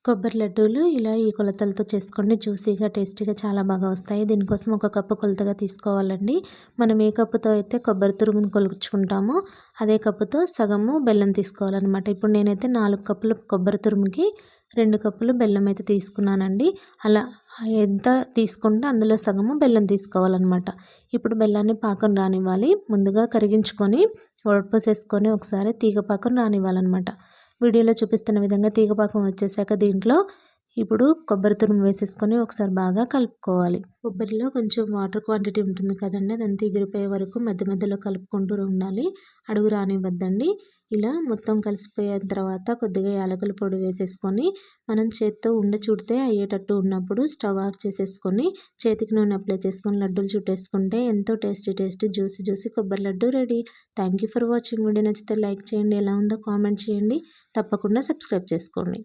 కొబ్బరి లడ్డూలు ఇలా ఈ కొలతలతో చేసుకోండి. జ్యూసీగా, టేస్టీగా చాలా బాగా వస్తాయి. దీనికోసం ఒక కప్పు కొలతగా తీసుకోవాలండి. మనం ఏ కప్పుతో అయితే కొబ్బరి తురుమును కొలుచుకుంటామో అదే కప్పుతో సగము బెల్లం తీసుకోవాలన్నమాట. ఇప్పుడు నేనైతే 4 కప్పుల కొబ్బరి తురుముకి 2 కప్పులు బెల్లం అయితే తీసుకున్నానండి. అలా ఎంత తీసుకుంటే అందులో సగము బెల్లం తీసుకోవాలన్నమాట. ఇప్పుడు బెల్లాన్ని పాకం రానివ్వాలి. ముందుగా కరిగించుకొని వడపోసేసుకొని ఒకసారి తీగ పాకం రానివ్వాలన్నమాట. వీడియోలో చూపిస్తున్న విధంగా తీగ పాకం వచ్చేసాక దీంట్లో ఇప్పుడు కొబ్బరి తురుము వేసేసుకొని ఒకసారి బాగా కలుపుకోవాలి. కొబ్బరిలో కొంచెం వాటర్ క్వాంటిటీ ఉంటుంది కదండి, అదంతా ఎగిరిపోయే వరకు మధ్య మధ్యలో కలుపుకుంటూ ఉండాలి. అడుగు రానివ్వద్దండి. ఇలా మొత్తం కలిసిపోయిన తర్వాత కొద్దిగా యాలకుల పొడి వేసేసుకొని మనం చేత్తో చుడితే అయ్యేటట్టు ఉన్నప్పుడు స్టవ్ ఆఫ్ చేసేసుకొని చేతికి నూనె అప్లై చేసుకొని లడ్డూలు చుట్టేసుకుంటే ఎంతో టేస్టీ జ్యూసీ కొబ్బరి laddu ready. Thank you for watching. Video నచ్చితే లైక్ చేయండి, ఎలా ఉందో కామెంట్ చేయండి, తప్పకుండా సబ్స్క్రైబ్ చేసుకోండి.